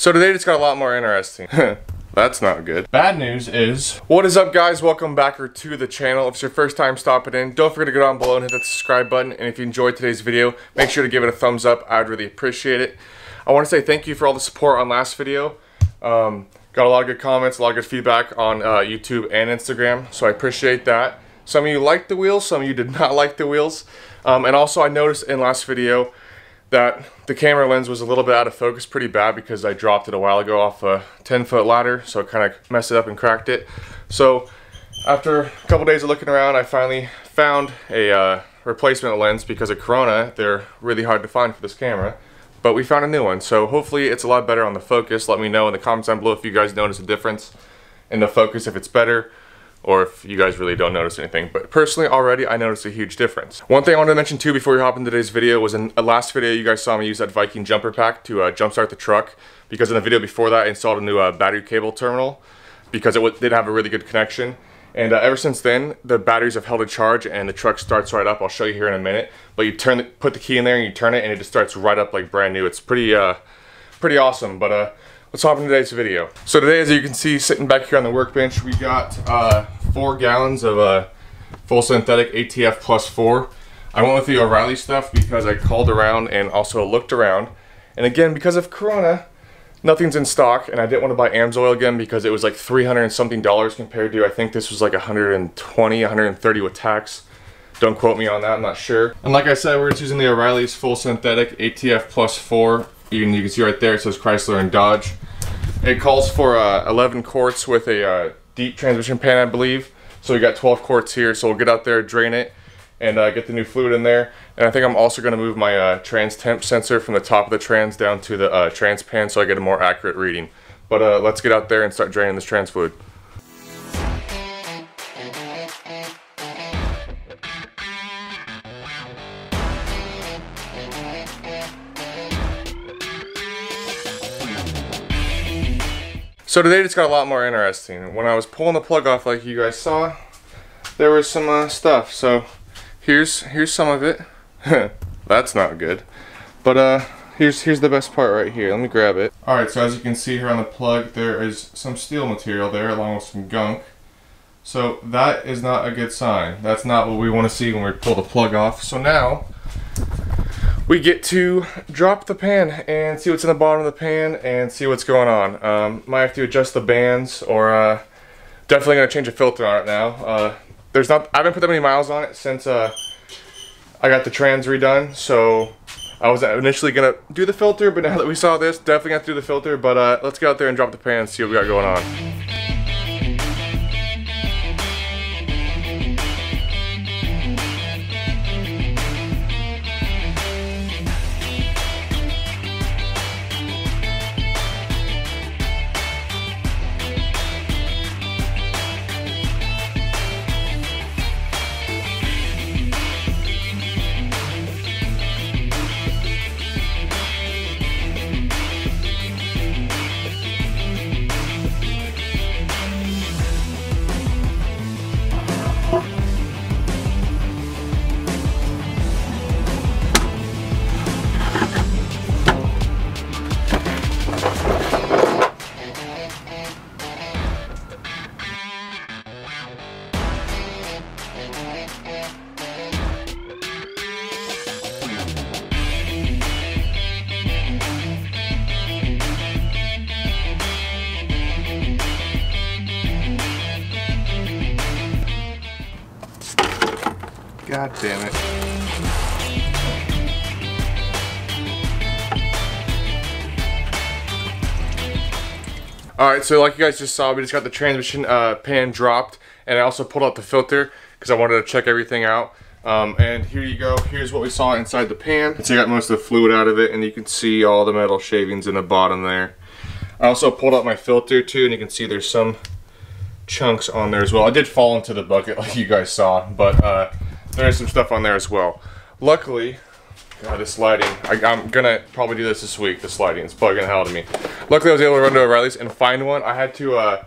So today just got a lot more interesting. That's not good. Bad news is, what is up guys? Welcome back to the channel. If it's your first time stopping in, don't forget to go down below and hit that subscribe button. And if you enjoyed today's video, make sure to give it a thumbs up. I'd really appreciate it. I want to say thank you for all the support on last video. Got a lot of good comments, a lot of good feedback on YouTube and Instagram, so I appreciate that. Some of you liked the wheels, some of you did not like the wheels. And also I noticed in last video that the camera lens was a little bit out of focus pretty bad because I dropped it a while ago off a 10-foot ladder, so it kind of messed it up and cracked it. So after a couple days of looking around, I finally found a replacement lens because of Corona. They're really hard to find for this camera, but we found a new one. So hopefully it's a lot better on the focus. Let me know in the comments down below if you guys notice a difference in the focus, if it's better, or if you guys really don't notice anything. But personally, already, I noticed a huge difference. One thing I wanted to mention too before we hop into today's video was in a last video you guys saw me use that Viking jumper pack to jumpstart the truck, because in the video before that I installed a new battery cable terminal because it did have a really good connection. And ever since then, the batteries have held a charge and the truck starts right up. I'll show you here in a minute. But you put the key in there and you turn it and it just starts right up like brand new. It's pretty awesome. But let's hop into today's video. So today, as you can see, sitting back here on the workbench, we got 4 gallons of full synthetic ATF plus 4. I went with the O'Reilly stuff because I called around and also looked around. And again, because of Corona, nothing's in stock, and I didn't want to buy AMSOIL again because it was like $300 and something compared to, I think this was like 120, 130 with tax. Don't quote me on that, I'm not sure. And like I said, we're just using the O'Reilly's full synthetic ATF plus 4. You can see right there, it says Chrysler and Dodge. It calls for 11 quarts with a deep transmission pan, I believe. So we got 12 quarts here, so we'll get out there, drain it, and get the new fluid in there. And I think I'm also going to move my trans temp sensor from the top of the trans down to the trans pan so I get a more accurate reading. But let's get out there and start draining this trans fluid. So today just got a lot more interesting. When I was pulling the plug off, like you guys saw, there was some stuff. So here's some of it. That's not good. But here's the best part right here. Let me grab it. Alright, so as you can see here on the plug, there is some steel material there along with some gunk. So that is not a good sign. That's not what we want to see when we pull the plug off. So now we get to drop the pan and see what's in the bottom of the pan and see what's going on. Might have to adjust the bands, or definitely gonna change a filter on it now. I haven't put that many miles on it since I got the trans redone, so I was initially gonna do the filter, but now that we saw this, definitely gonna have to do the filter. But let's get out there and drop the pan and see what we got going on. God damn it. Alright, so like you guys just saw, we just got the transmission pan dropped, and I also pulled out the filter because I wanted to check everything out. And here you go, here's what we saw inside the pan. So I got most of the fluid out of it, and you can see all the metal shavings in the bottom there. I also pulled out my filter too, and you can see there's some chunks on there as well. I did fall into the bucket like you guys saw, but there's some stuff on there as well. Luckily, God, this lighting, I'm gonna probably do this week. The lighting is bugging the hell out of me. Luckily I was able to run to O'Reilly's and find one. I had to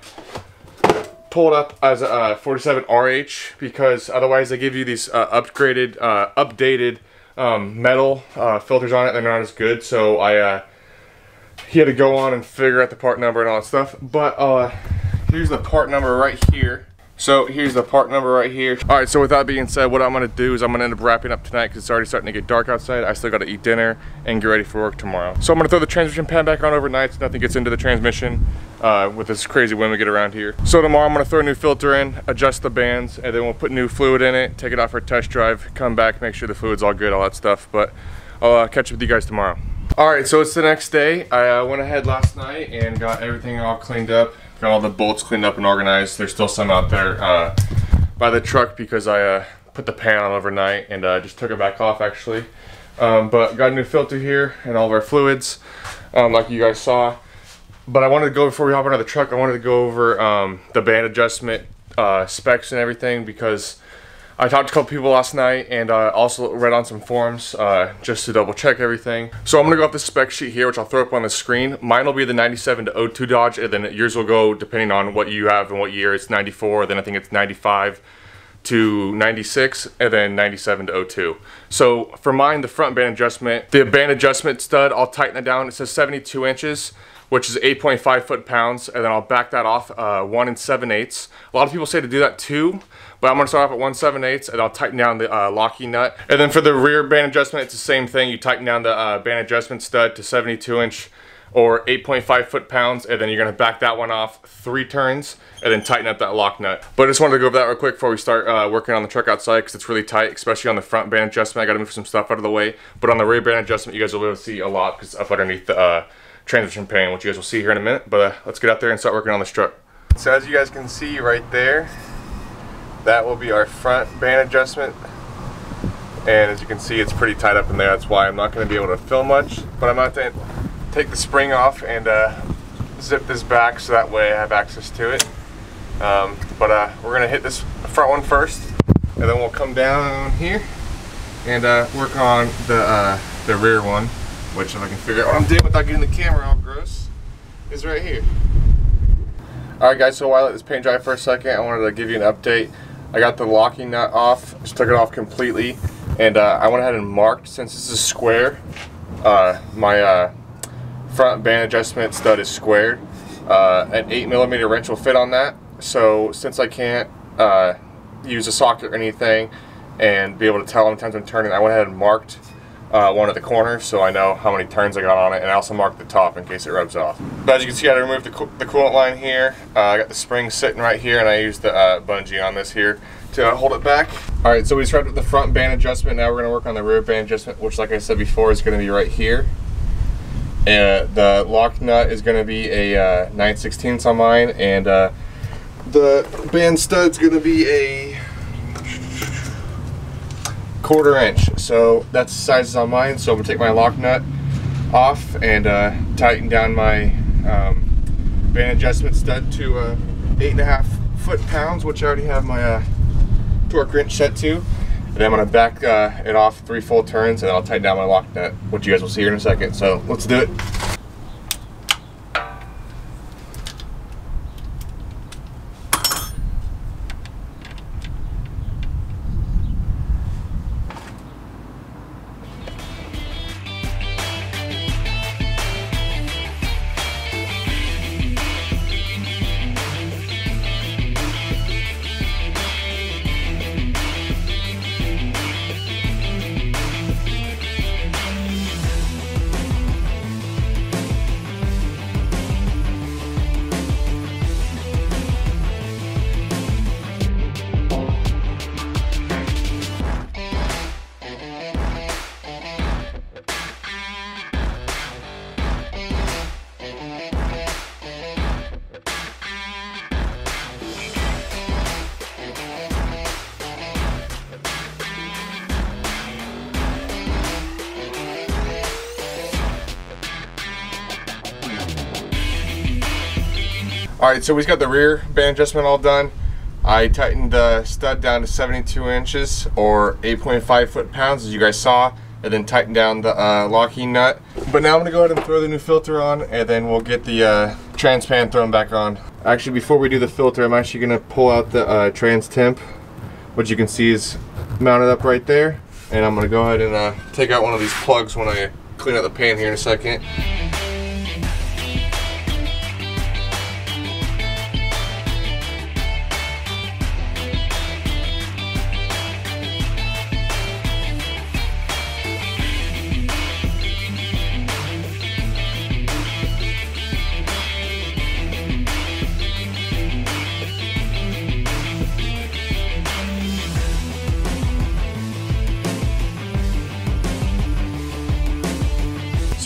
pull it up as a 47 RH because otherwise they give you these updated metal filters on it. They're not as good, so I he had to go on and figure out the part number and all that stuff. But here's the part number right here. So here's the part number right here. All right, so with that being said, what I'm gonna do is I'm gonna end up wrapping up tonight because it's already starting to get dark outside. I still gotta eat dinner and get ready for work tomorrow. So I'm gonna throw the transmission pan back on overnight so nothing gets into the transmission with this crazy wind we get around here. So tomorrow I'm gonna throw a new filter in, adjust the bands, and then we'll put new fluid in it, take it out for a test drive, come back, make sure the fluid's all good, all that stuff. But I'll catch up with you guys tomorrow. All right, so it's the next day. I went ahead last night and got everything all cleaned up. Got all the bolts cleaned up and organized. There's still some out there by the truck because I put the pan on overnight and just took it back off actually. But got a new filter here and all of our fluids like you guys saw. But I wanted to go, before we hop into the truck, I wanted to go over the band adjustment specs and everything because I talked to a couple people last night and also read on some forums just to double check everything. So I'm gonna go off the spec sheet here, which I'll throw up on the screen. Mine will be the 97 to 02 Dodge, and then yours will go, depending on what you have and what year, it's 94, then I think it's 95 to 96, and then 97 to 02. So for mine, the front band adjustment, the band adjustment stud, I'll tighten it down. It says 72 inches. Which is 8.5 foot-pounds, and then I'll back that off 1 7/8. A lot of people say to do that too, but I'm gonna start off at 1 7/8, and I'll tighten down the locking nut. And then for the rear band adjustment, it's the same thing. You tighten down the band adjustment stud to 72 inch or 8.5 foot-pounds, and then you're gonna back that one off 3 turns, and then tighten up that lock nut. But I just wanted to go over that real quick before we start working on the truck outside, because it's really tight, especially on the front band adjustment. I gotta move some stuff out of the way. But on the rear band adjustment, you guys will be able to see a lot because it's up underneath the transmission pan, which you guys will see here in a minute. But let's get out there and start working on this truck. So as you guys can see right there, that will be our front band adjustment. And as you can see, it's pretty tight up in there. That's why I'm not going to be able to film much. But I'm about to take the spring off and zip this back so that way I have access to it. We're going to hit this front one first, and then we'll come down here and work on the rear one. Which, if I can figure out what I'm doing without getting the camera all gross, is right here. Alright guys, so while I let this paint dry for a second, I wanted to give you an update. I got the locking nut off, just took it off completely, and I went ahead and marked, since this is square, my front band adjustment stud is squared. An 8mm wrench will fit on that, so since I can't use a socket or anything and be able to tell how many times I'm turning, I went ahead and marked one of the corners so I know how many turns I got on it, and I also marked the top in case it rubs off. But as you can see, I removed the coolant line here. I got the spring sitting right here, and I used the bungee on this here to hold it back. Alright, so we started with the front band adjustment. Now we're going to work on the rear band adjustment, which, like I said before, is going to be right here. The lock nut is going to be a 9/16 on mine, and the band stud's going to be a 1/4 inch, so that's the sizes on mine. So I'm gonna take my lock nut off and tighten down my band adjustment stud to 8.5 foot-pounds, which I already have my torque wrench set to. And then I'm gonna back it off 3 full turns, and then I'll tighten down my lock nut, which you guys will see here in a second. So let's do it. Alright, so we've got the rear band adjustment all done. I tightened the stud down to 72 inches or 8.5 foot-pounds, as you guys saw, and then tightened down the locking nut. But now I'm going to go ahead and throw the new filter on, and then we'll get the trans pan thrown back on. Actually, before we do the filter, I'm actually going to pull out the trans temp, which you can see is mounted up right there. And I'm going to go ahead and take out one of these plugs when I clean out the pan here in a second.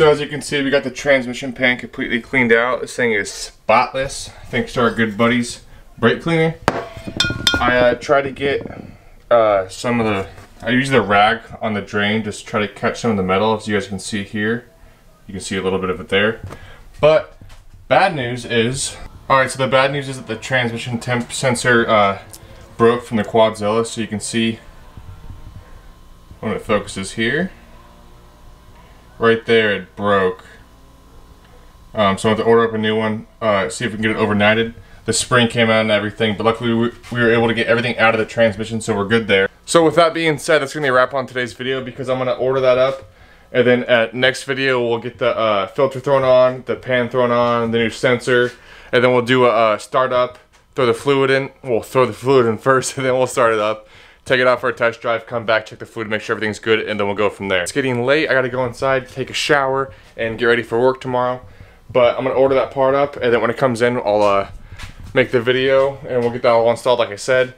So as you can see, we got the transmission pan completely cleaned out. This thing is spotless, thanks to our good buddies brake cleaner. I tried to get some of the, I use the rag on the drain, just try to catch some of the metal. As you guys can see here, you can see a little bit of it there. But bad news is, alright, so the bad news is that the transmission temp sensor broke from the Quadzilla. So you can see when it focuses here, right there it broke. So I have to order up a new one, see if we can get it overnighted. The spring came out and everything, but luckily we were able to get everything out of the transmission, so we're good there. So with that being said, that's going to be a wrap on today's video, because I'm going to order that up, and then at next video we'll get the filter thrown on, the pan thrown on, the new sensor, and then we'll do a startup, throw the fluid in. We'll throw the fluid in first, and then we'll start it up, take it out for a test drive, come back, check the fluid, make sure everything's good, and then we'll go from there. It's getting late, I got to go inside, take a shower, and get ready for work tomorrow. But I'm going to order that part up, and then when it comes in, I'll make the video and we'll get that all installed like I said.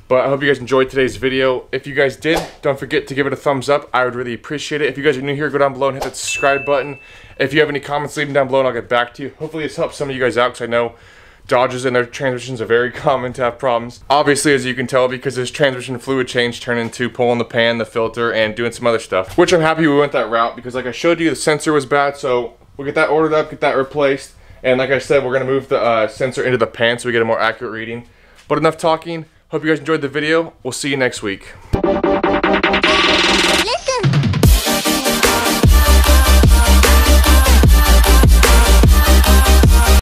But I hope you guys enjoyed today's video. If you guys did, don't forget to give it a thumbs up. I would really appreciate it. If you guys are new here, go down below and hit that subscribe button. If you have any comments, leave them down below and I'll get back to you. Hopefully this helps some of you guys out, because I know Dodges and their transmissions are very common to have problems. Obviously, as you can tell, because this transmission fluid change turned into pulling the pan, the filter, and doing some other stuff. Which I'm happy we went that route, because like I showed you, the sensor was bad, so we'll get that ordered up, get that replaced. And like I said, we're going to move the sensor into the pan so we get a more accurate reading. But enough talking. Hope you guys enjoyed the video. We'll see you next week.